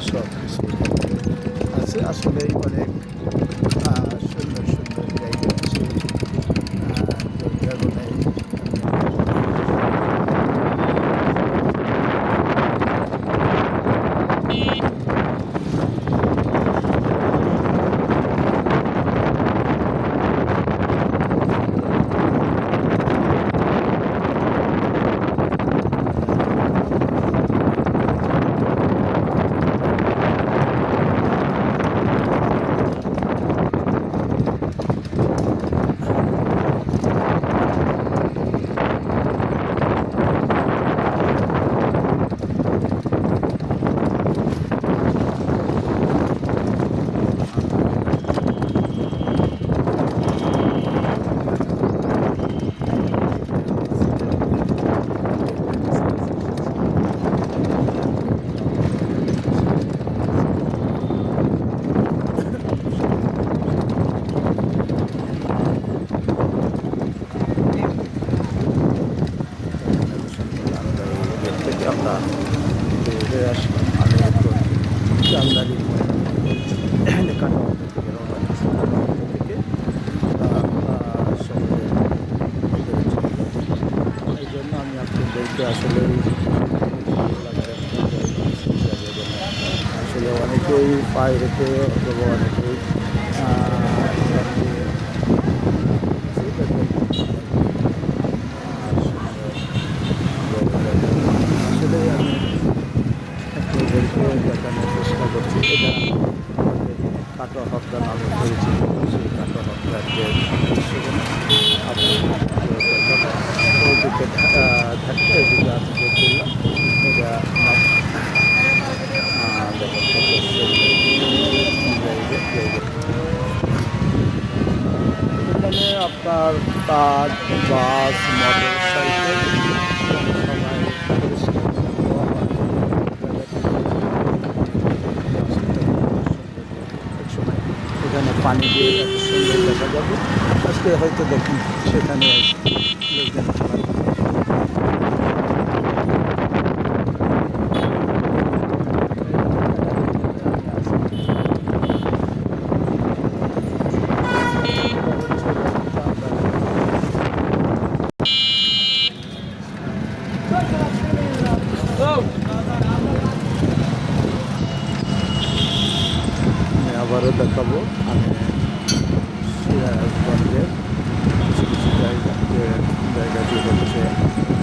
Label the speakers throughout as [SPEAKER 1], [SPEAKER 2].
[SPEAKER 1] সব কিছু আছে আসলেই অনেক সুন্দর সুন্দর জায়গা আছে যে কারণে আমরা বের হয়ে আসলাম। আমি এখন চান্দারি কাটোয়া থেকে রওনা দিচ্ছি। কাটোয়া থেকে শহরের ভিতরে চলে যাবো। এই জন্য আমি আপনাদেরকে আসলে আসলে অনেকেই পায়ে হেঁটে অথবা অনেকেই আসলে আমি আপনাদেরকে দেখানোর চেষ্টা করছি। এটা আমাদের কাটোয়া হত্যা নামে পরিচিত। সেই কাটোয়া হত্যার যে দৃশ্যগুলো আপনি ওইদিকে থাকতে এদিকে আমি যে করলাম এটা দেখেন কত এখানে আপনার কার, বাস, মোটর সাইকেল সবাই একসময় এখানে পানি দিয়ে এত সুন্দর দেখা যাবে। আজকে হয়তো দেখুন সেখানে লোকজন আবারও দেখাবো। আমি সিরাজগঞ্জের কিছু কিছু জায়গাটি হচ্ছে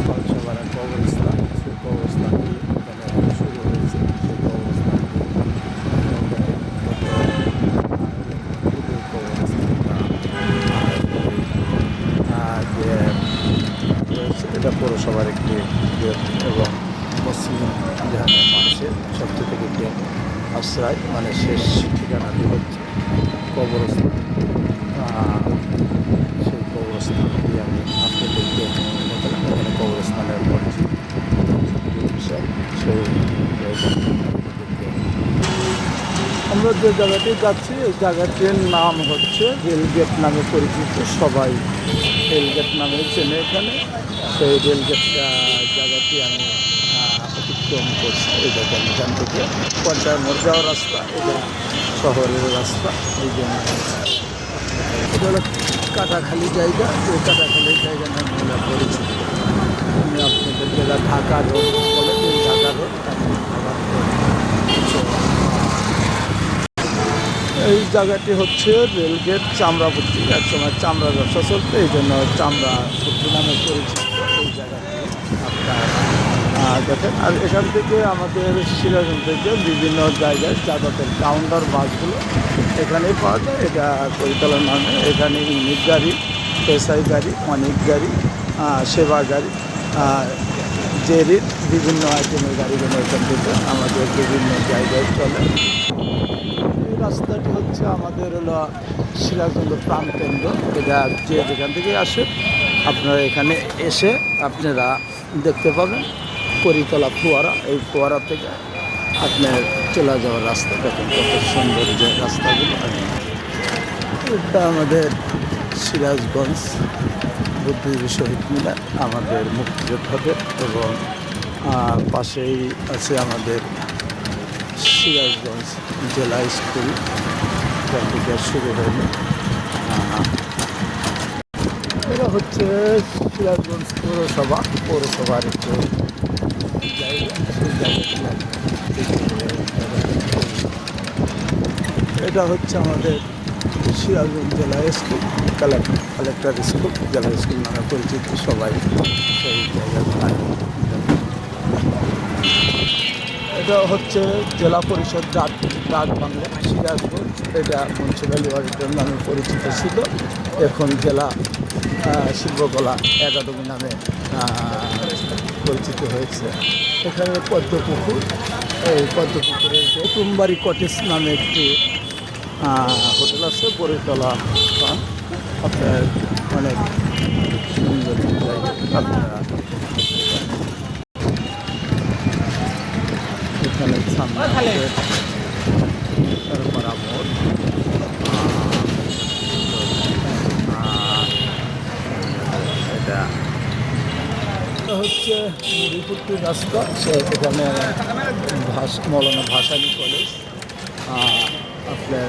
[SPEAKER 1] কলসাপাড়া কবরস্থান। সেই কবরস্থানটি এখানে শুরু হয়েছে। সেই কবরস্থানটি যে রয়েছে এটা পৌরসভার একটি এবং মুসলিম যেখানে মানুষের সবচেয়ে থেকে আশ্রয় মানে শেষ ঠিকানাটি হচ্ছে কবরস্থান। সেই কবরস্থানটি আমি আপনাদেরকে দেখালাম। এখানে কবরস্থানের বিষয় সেই আমরা যে জায়গাটি যাচ্ছি এই জায়গাটির নাম হচ্ছে রেলগেট নামে পরিচিত। সবাই রেলগেট নামে চেনে এখানে। সেই রেলগেট জায়গাটি আমি অতিক্রম করছি। এই দেখেন এখান থেকে পর্যায় মোড় যাওয়ার রাস্তা, এটা শহরের রাস্তা। এই জন্য এটা হলো কাটাখালি জায়গা। এই কাটাখালি জায়গা নামে আমরা পরিচিত। আমি আপনাদের যেটা ঢাকা রোড বলে এই ঢাকা রোড এই জায়গাটি হচ্ছে রেলগেট চামড়াপট্টি। একসময় চামড়া ব্যবসা চলতো, এই জন্য চামড়াপট্টি নামে পরিচিত এই জায়গাটি আপনার দেখেন। আর এখান থেকে আমাদের সিরাজগঞ্জ থেকে বিভিন্ন জায়গায় যাতায়াতের কাউন্টার বাসগুলো এখানেই পাওয়া যায়। এটা পরিচালনা নামে এখানে ইউনিক গাড়ি, এসআই গাড়ি, অনেক গাড়ি, সেবা গাড়ি, জেরির বিভিন্ন আইটেমের গাড়িগুলো এখান থেকে আমাদের বিভিন্ন জায়গায় চলে। এই রাস্তাটি হচ্ছে আমাদের হলো সিরাজগঞ্জ প্রাণকেন্দ্র। এটা যে যেখান থেকে আসে আপনারা এখানে এসে আপনারা দেখতে পাবেন করিতলা ফোয়ারা। এই ফোয়ারা থেকে আপনার চলে যাওয়ার রাস্তা দেখেন কত সুন্দর যে রাস্তাগুলো। এটা আমাদের সিরাজগঞ্জ বুদ্ধিজীবী শহীদ মিনার, আমাদের মুক্তিযোদ্ধাদের এবং পাশেই আছে আমাদের সিরাজগঞ্জ জেলা স্কুল, এখান থেকে শুরু হলো। এটা হচ্ছে সিরাজগঞ্জ পৌরসভার একটু জায়গা, সেই এটা হচ্ছে আমাদের সিরাজগঞ্জ জেলা স্কুল, কালেক্টর স্কুল, জেলা স্কুল নামে পরিচিত সবাই সেই জায়গায়। এটা হচ্ছে জেলা পরিষদ ডাক বাংলা সিরাজগঞ্জ। এটা মিউনিসিপ্যালিটি অডিটর নামে পরিচিত ছিল, এখন জেলা শিল্পকলা একাডেমি নামে পরিচিত হয়েছে। এখানে পদ্মপুকুর, এই পদ্মপুকুরের কুটুমবাড়ি কটেজ নামে একটি হোটেল আছে, বড়তলা। আপনার অনেক সুন্দর জায়গা, আপনারা এখানে সামনে মোড়, এটা হচ্ছে মুড়িপুরটির রাস্তা। এখানে মৌলানা ভাসানী কলেজ আপনার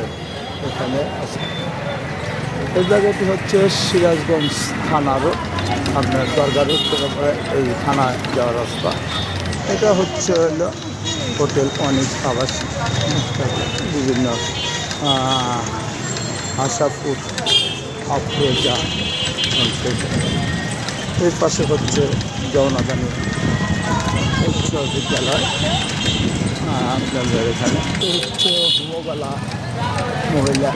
[SPEAKER 1] এখানে আছে। এই জায়গাটি হচ্ছে সিরাজগঞ্জ থানা রোড, আপনার দরগা রোড থেকে এই থানা যাওয়ার রাস্তা। এটা হচ্ছে হলো হোটেল অনেক আবাস, বিভিন্ন আশাপুর, আফরোজা। এর পাশে হচ্ছে জগন্নাথানী উচ্চ বিদ্যালয় আপনাদের এখানে। হচ্ছে হোমবালা মহিলা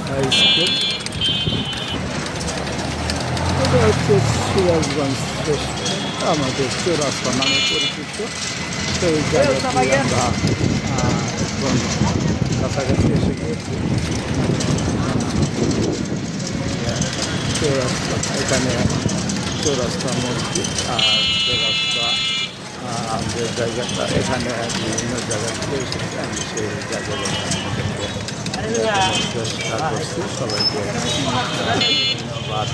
[SPEAKER 1] হাই স্কুল। এটা হচ্ছে সিরাজগঞ্জ আমাদের চৌরাস্তা নামে পরিচিত। সেই জায়গাতে আমরা এখন কাছাকাছি এসে গিয়েছি। চৌরাস্তা, এখানে চৌরাস্তা মসজিদ আর চৌরাস্তা যে জায়গাটা, এখানে বিভিন্ন জায়গা থেকে এসেছি। আমি সেই জায়গাটা চেষ্টা করছি। সবাইকে ধন্যবাদ।